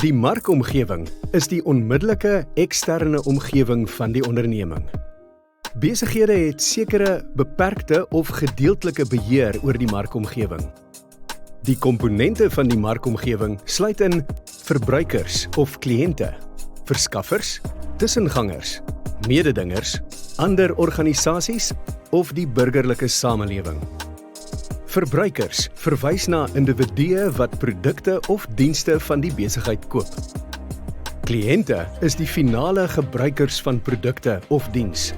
Die markomgewing is die onmiddellike eksterne omgewing van die onderneming. Besighede het sekere beperkte of gedeeltelike beheer oor die markomgewing. Die komponente van die markomgewing sluit in verbruikers of kliënte, verskaffers, tussengangers, mededingers, ander organisasies of die burgerlike samelewing. Verbruikers verwys na individue wat produkte of dienste van die besigheid koop. Kliënte is die finale gebruikers van produkte of diens.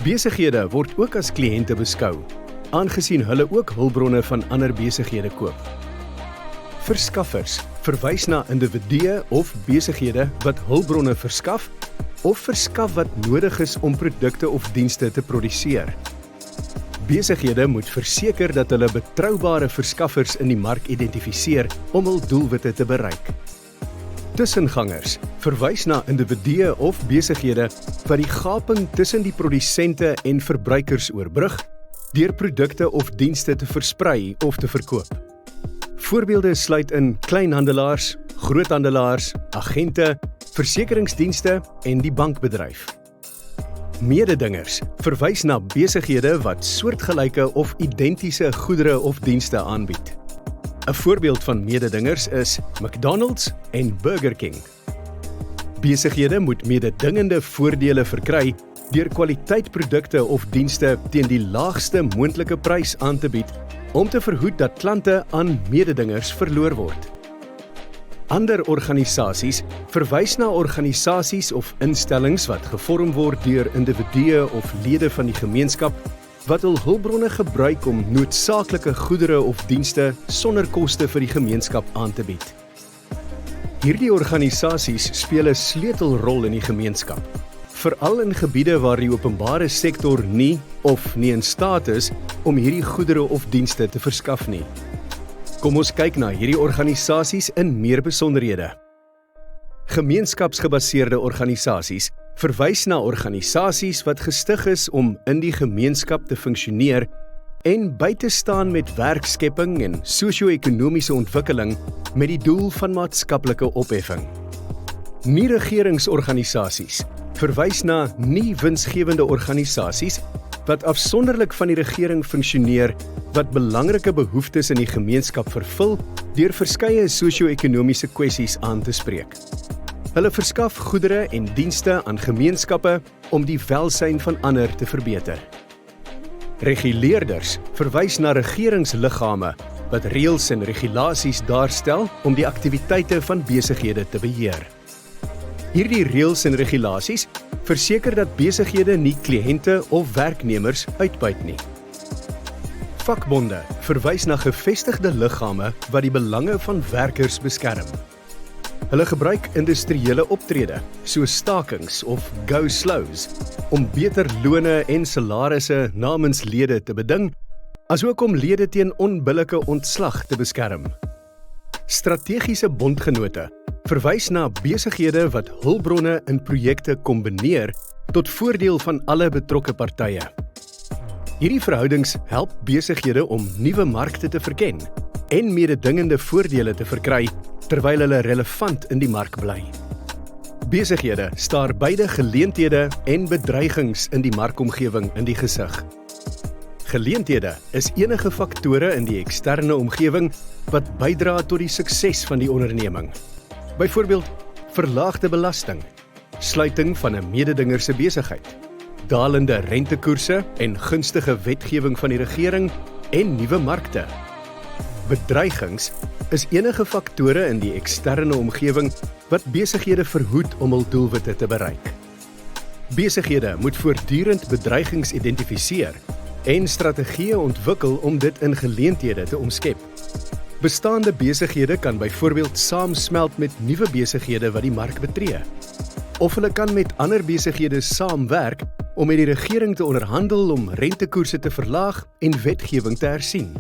Besighede word ook as kliënte beskou, aangesien hulle ook hulpbronne van ander besighede koop. Verskaffers verwys na individue of besighede wat hulpbronne verskaf of verskaf wat nodig is om produkte of dienste te produseer. Besighede moet verseker dat hulle betroubare verskaffers in die mark identifiseer om hul doelwitte te bereik. Tussengangers verwys na individue of besighede wat die gaping tussen die produsente en verbruikers oorbrug deur produkte of dienste te versprei of te verkoop. Voorbeelde sluit in kleinhandelaars, groothandelaars, agente, versekeringsdienste en die bankbedryf. Mededingers verwys na besighede wat soortgelyke of identiese goedere of dienste aanbied. 'n Voorbeeld van mededingers is McDonald's en Burger King. Besighede moet mededingende voordele verkry deur kwaliteitprodukte of dienste teen die laagste moontlike prys aan te bied om te verhoed dat klante aan mededingers verloor word. Ander organisasies verwys na organisasies of instellings wat gevorm word deur individue of lede van die gemeenskap wat hul hulpbronne gebruik om noodsaaklike goedere of dienste sonder koste vir die gemeenskap aan te bied. Hierdie organisasies speel 'n sleutelrol in die gemeenskap, veral in gebiede waar die openbare sektor nie in staat is om hierdie goedere of dienste te verskaf nie. Kom ons kyk na hierdie organisasies in meer besonderhede. Gemeenskapsgebaseerde organisasies verwys na organisasies wat gestig is om in die gemeenskap te funksioneer en by te staan met werkskepping en sosio-ekonomiese ontwikkeling met die doel van maatskaplike opheffing. Nie-regeringsorganisasies verwys na nie-winsgewende organisasies wat afsonderlik van die regering funksioneer wat belangrike behoeftes in die gemeenskap vervul deur verskeie sosio-ekonomiese kwessies aan te spreek. Hulle verskaf goedere en dienste aan gemeenskappe om die welsyn van ander te verbeter. Reguleerders verwys na regeringsliggame wat reëls en regulasies daarstel om die aktiwiteite van besighede te beheer. Hierdie reëls en regulasies verseker dat besighede nie kliënte of werknemers uitbuit nie. Vakbonde verwys na gevestigde liggame wat die belange van werkers beskerm. Hulle gebruik industriële optrede, soos stakings of go slows, om beter lone en salarisse namens lede te beding, asook om lede teen onbillike ontslag te beskerm. Strategiese bondgenote verwys na besighede wat hulpbronne in projekte kombineer tot voordeel van alle betrokke partye. Hierdie verhoudings help besighede om nuwe markte te verken en mededingende voordele te verkry terwyl hulle relevant in die mark bly. Besighede staar beide geleenthede en bedreigings in die markomgewing in die gesig. Geleenthede is enige faktore in die eksterne omgewing wat bydra tot die sukses van die onderneming. Byvoorbeeld, verlaagde belasting, sluiting van 'n mededinger se besigheid, dalende rentekoerse en gunstige wetgewing van die regering en nuwe markte. Bedreigings is enige faktore in die eksterne omgewing wat besighede verhoed om hul doelwitte te bereik. Besighede moet voortdurend bedreigings identifiseer en strategieë ontwikkel om dit in geleenthede te omskep. Bestaande besighede kan byvoorbeeld saamsmelt met nuwe besighede wat die mark betree. Of hulle kan met ander besighede saamwerk om met die regering te onderhandel om rentekoerse te verlaag en wetgewing te hersien.